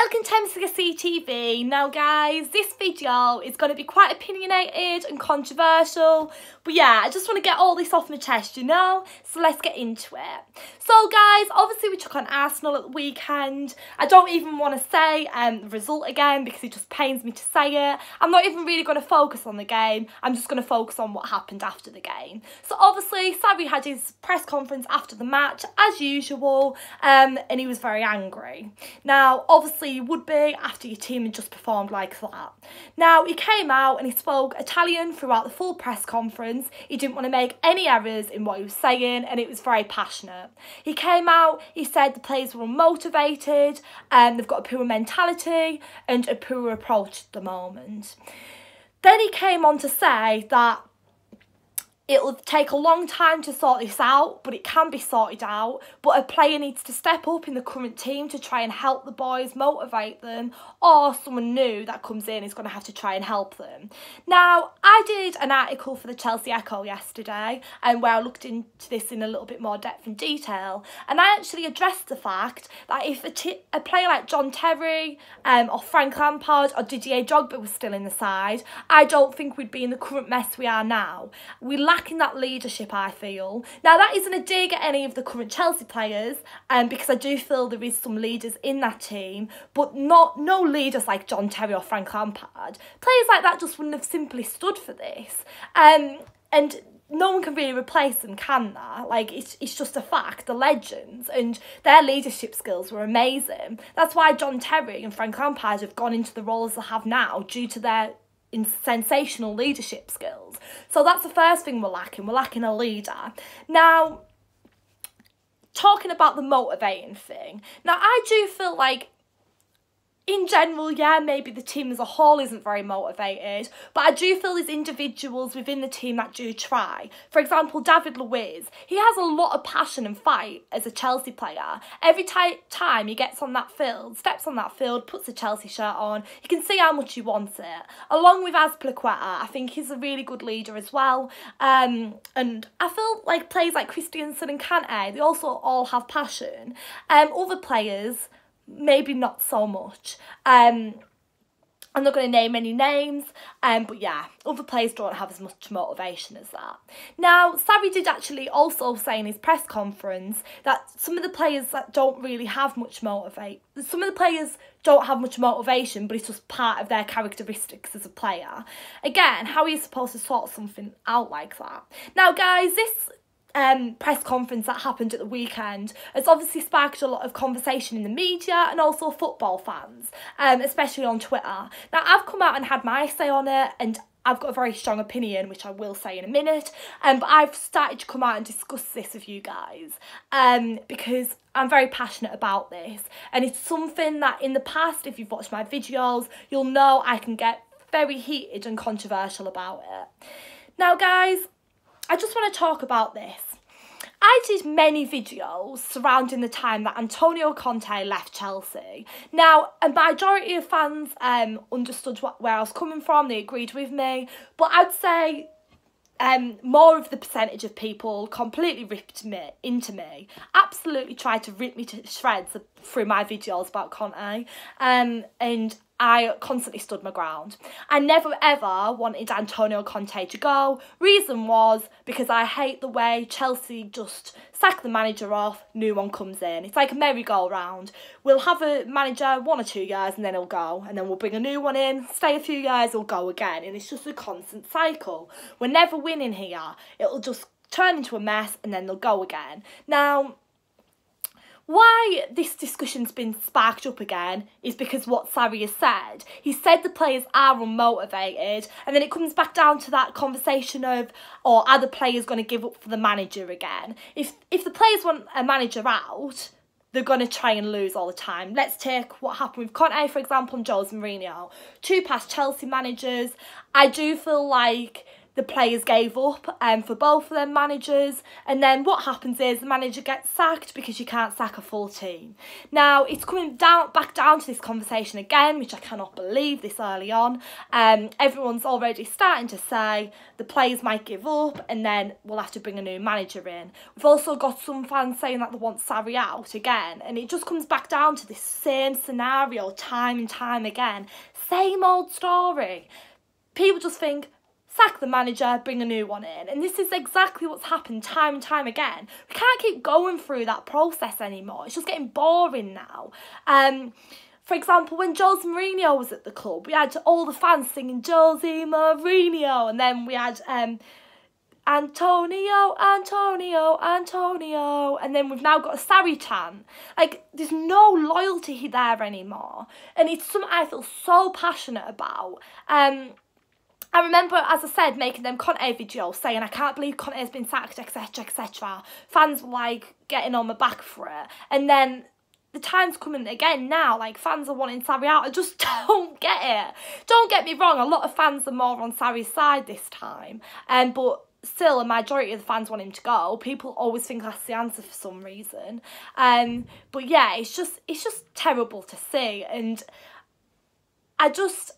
Welcome to CTV. Now guys, this video is going to be quite opinionated and controversial, but yeah, I just want to get all this off my chest, you know, so let's get into it. So guys, obviously we took on Arsenal at the weekend. I don't even want to say the result again because it just pains me to say it. I'm not even really going to focus on the game, I'm just going to focus on what happened after the game. So obviously Sarri had his press conference after the match as usual, and he was very angry. Now obviously you would be after your team had just performed like that. Now he came out and he spoke Italian throughout the full press conference. He didn't want to make any errors in what he was saying and it was very passionate. He came out, he said the players were unmotivated and they've got a poor mentality and a poor approach at the moment. Then he came on to say that it'll take a long time to sort this out, but it can be sorted out. But a player needs to step up in the current team to try and help the boys, motivate them, or someone new that comes in is going to have to try and help them. Now, I did an article for the Chelsea Echo yesterday, and where I looked into this in a little bit more depth and detail, and I actually addressed the fact that if a player like John Terry or Frank Lampard or Didier Drogba was still in the side, I don't think we'd be in the current mess we are now. We lacking that leadership, I feel. Now that isn't a dig at any of the current Chelsea players, because I do feel there is some leaders in that team, but no leaders like John Terry or Frank Lampard. Players like that just wouldn't have simply stood for this, and no one can really replace them, can there? Like, it's just a fact. The legends and their leadership skills were amazing. That's why John Terry and Frank Lampard have gone into the roles they have now, due to their sensational leadership skills. So that's the first thing we're lacking a leader. Now, talking about the motivating thing, now I do feel like in general, yeah, maybe the team as a whole isn't very motivated, but I do feel there's individuals within the team that do try. For example, David Luiz, he has a lot of passion and fight as a Chelsea player. Every time he gets on that field, steps on that field, puts a Chelsea shirt on, you can see how much he wants it. Along with Azpilicueta, I think he's a really good leader as well. And I feel like players like Christensen and Kante, they also all have passion. Other players, maybe not so much. I'm not going to name any names, but yeah, other players don't have as much motivation as that. Now, Sarri did actually also say in his press conference that some of the players that don't really have much some of the players don't have much motivation, but it's just part of their characteristics as a player. Again, how are you supposed to sort something out like that? Now, guys, this press conference that happened at the weekend has obviously sparked a lot of conversation in the media and also football fans, especially on Twitter. Now, I've come out and had my say on it, and I've got a very strong opinion, which I will say in a minute, but I've started to come out and discuss this with you guys, because I'm very passionate about this, and it's something that in the past, if you've watched my videos, you'll know I can get very heated and controversial about it. Now, guys, I just want to talk about this. I did many videos surrounding the time that Antonio Conte left Chelsea. Now, a majority of fans understood where I was coming from, they agreed with me, but I'd say more of the percentage of people completely ripped into me, absolutely tried to rip me to shreds through my videos about Conte, and I constantly stood my ground. I never ever wanted Antonio Conte to go. Reason was because I hate the way Chelsea just sack the manager off, new one comes in. It's like a merry-go-round. We'll have a manager 1 or 2 years and then he'll go, and then we'll bring a new one in, stay a few years, he'll go again, and it's just a constant cycle. We're never winning here. It'll just turn into a mess and then they'll go again. Now, why this discussion's been sparked up again is because what Sarri has said. He said the players are unmotivated, and then it comes back down to that conversation of, or are the players going to give up for the manager again? If the players want a manager out, they're going to try and lose all the time. Let's take what happened with Conte, for example, and Jose Mourinho. 2 past Chelsea managers. I do feel like the players gave up for both of them managers, and then what happens is the manager gets sacked because you can't sack a full team. Now it's coming back down to this conversation again, which I cannot believe this early on. Everyone's already starting to say the players might give up and then we'll have to bring a new manager in. We've also got some fans saying that they want Sarri out again, and it just comes back down to this same scenario time and time again. Same old story. People just think, sack the manager, bring a new one in. And this is exactly what's happened time and time again. We can't keep going through that process anymore. It's just getting boring now. For example, when Jose Mourinho was at the club, we had all the fans singing Jose Mourinho, and then we had Antonio, Antonio, Antonio, and then we've now got a Sarri chant. Like, there's no loyalty there anymore, and it's something I feel so passionate about. I remember, as I said, making them Conte videos saying, I can't believe Conte has been sacked, etc, etc. Fans were, like, getting on my back for it. And then the time's coming again now, like, fans are wanting Sarri out. I just don't get it. Don't get me wrong, a lot of fans are more on Sarri's side this time. But still, a majority of the fans want him to go. People always think that's the answer for some reason. But yeah, it's just terrible to see. And I just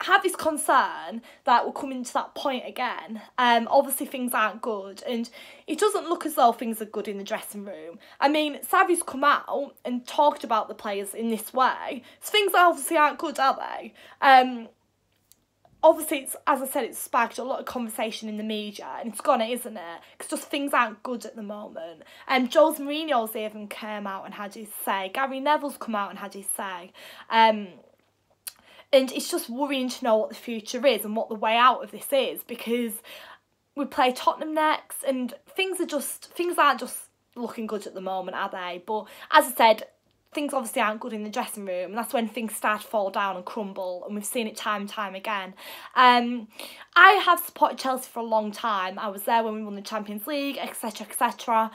have this concern that we're coming to that point again. Obviously things aren't good, and it doesn't look as though things are good in the dressing room. I mean, Sarri's come out and talked about the players in this way, so things obviously aren't good, are they? Obviously, it's, as I said, it's sparked a lot of conversation in the media, and it's gone, isn't it? Because just things aren't good at the moment. Jose Mourinho's even came out and had his say. Gary Neville's come out and had his say. And it's just worrying to know what the future is and what the way out of this is, because we play Tottenham next, and things aren't just looking good at the moment, are they? But as I said, things obviously aren't good in the dressing room, and that's when things start to fall down and crumble, and we've seen it time and time again. I have supported Chelsea for a long time. I was there when we won the Champions League, etc, etc.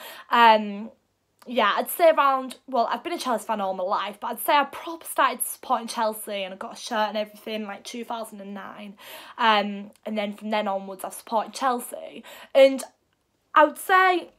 Yeah, I'd say around, well, I've been a Chelsea fan all my life, but I'd say I proper started supporting Chelsea and I got a shirt and everything like 2009. And then from then onwards, I've supported Chelsea. And I would say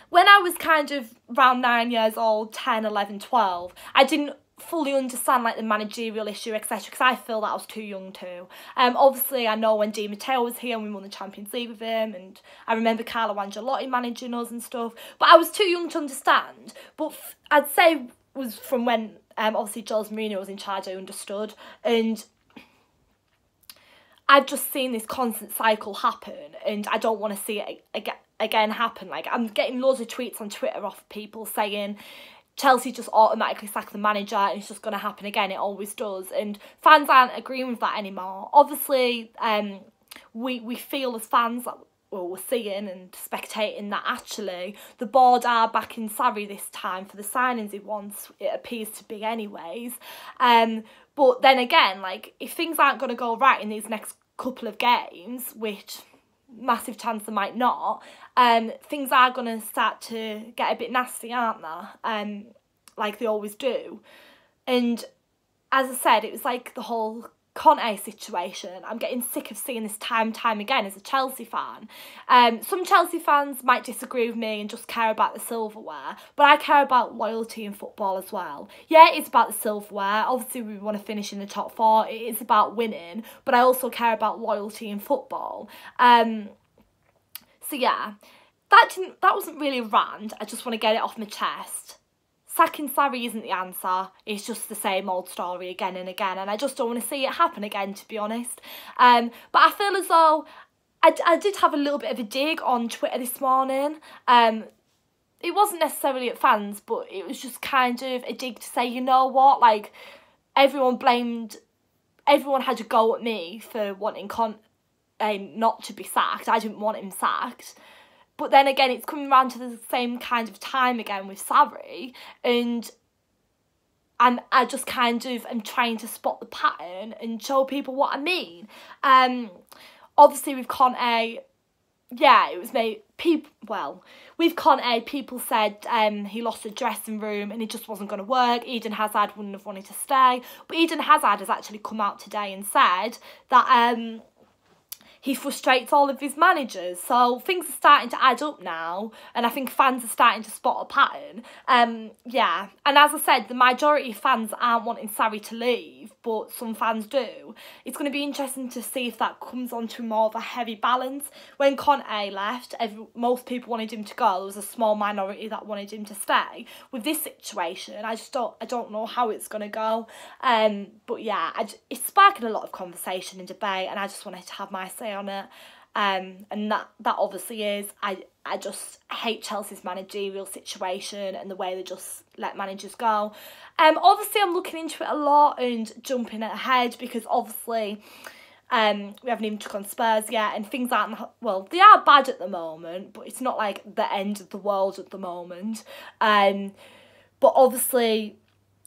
when I was kind of around 9 years old, 10, 11, 12, I didn't fully understand like the managerial issue, etc, because I feel that I was too young to. Obviously I know when Di Matteo was here and we won the Champions League with him, and I remember Carlo Ancelotti managing us and stuff, but I was too young to understand. But I'd say it was from when obviously Jose Mourinho was in charge I understood, and I've just seen this constant cycle happen, and I don't want to see it again happen. Like, I'm getting loads of tweets on Twitter off people saying Chelsea just automatically sack the manager and it's just going to happen again. It always does. And fans aren't agreeing with that anymore. Obviously, we feel as fans that, well, we're seeing and spectating that actually the board are backing Sarri this time for the signings he wants, it appears to be anyways. But then again, like, if things aren't going to go right in these next couple of games, which massive chance they might not, things are going to start to get a bit nasty, aren't they? Like they always do. And as I said, it was like the whole Conte situation. I'm getting sick of seeing this time and time again as a Chelsea fan. Some Chelsea fans might disagree with me and just care about the silverware, but I care about loyalty in football as well. Yeah, it's about the silverware. Obviously, we want to finish in the top four. It is about winning, but I also care about loyalty in football. So yeah, that wasn't really a rant. I just want to get it off my chest. Sacking Sarri isn't the answer. It's just the same old story again and again, and I just don't want to see it happen again, to be honest. But I feel as though I did have a little bit of a dig on Twitter this morning. It wasn't necessarily at fans, but it was just kind of a dig to say, you know what, like, everyone had a go at me for wanting Conte not to be sacked. I didn't want him sacked. But then again, it's coming around to the same kind of time again with Sarri, and I just kind of am trying to spot the pattern and show people what I mean. Obviously with Conte, yeah, it was made with Conte, people said he lost the dressing room and it just wasn't going to work. Eden Hazard wouldn't have wanted to stay, but Eden Hazard has actually come out today and said that he frustrates all of his managers. So things are starting to add up now, and I think fans are starting to spot a pattern. Yeah, and as I said, the majority of fans aren't wanting Sarri to leave, but some fans do. It's going to be interesting to see if that comes onto more of a heavy balance. When Conte left, most people wanted him to go. There was a small minority that wanted him to stay. With this situation, I don't know how it's going to go. But yeah, it's sparking a lot of conversation and debate, and I just wanted to have my say on it. And that obviously is, I just hate Chelsea's managerial situation and the way they just let managers go. Obviously I'm looking into it a lot and jumping ahead because obviously we haven't even took on Spurs yet, and things aren't, well, they are bad at the moment, but it's not like the end of the world at the moment. But obviously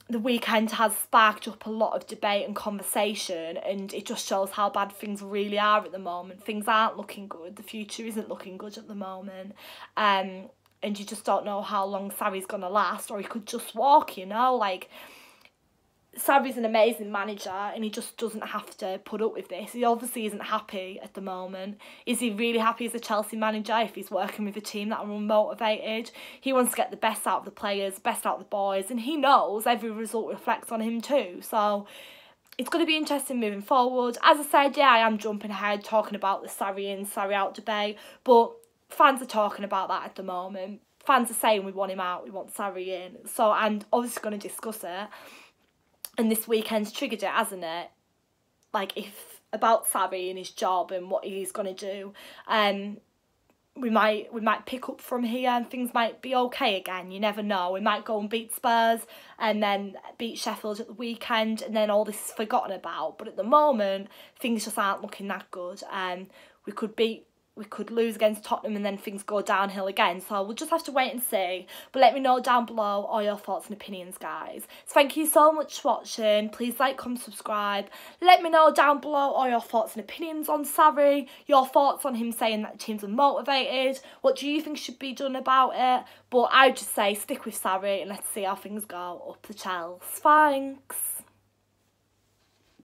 the weekend has sparked up a lot of debate and conversation, and it just shows how bad things really are at the moment. Things aren't looking good. The future isn't looking good at the moment. And you just don't know how long Sarri's going to last, or he could just walk, you know? Like, Sarri's an amazing manager, and he just doesn't have to put up with this. He obviously isn't happy at the moment. Is he really happy as a Chelsea manager if he's working with a team that are unmotivated? He wants to get the best out of the players, best out of the boys, and he knows every result reflects on him too. So it's going to be interesting moving forward. As I said, yeah, I am jumping ahead talking about the Sarri in, Sarri out debate, but fans are talking about that at the moment. Fans are saying we want him out, we want Sarri in. So I'm obviously going to discuss it. And this weekend's triggered it, hasn't it? Like, if about Sarri and his job and what he's going to do, we might pick up from here and things might be okay again. You never know. We might go and beat Spurs and then beat Sheffield at the weekend, and then all this is forgotten about. But at the moment, things just aren't looking that good. We could lose against Tottenham and then things go downhill again. So we'll just have to wait and see. But let me know down below all your thoughts and opinions, guys. So thank you so much for watching. Please like, comment, subscribe. Let me know down below all your thoughts and opinions on Sarri. Your thoughts on him saying that the team's unmotivated. What do you think should be done about it? But I would just say stick with Sarri and let's see how things go up the Chelsea. Thanks.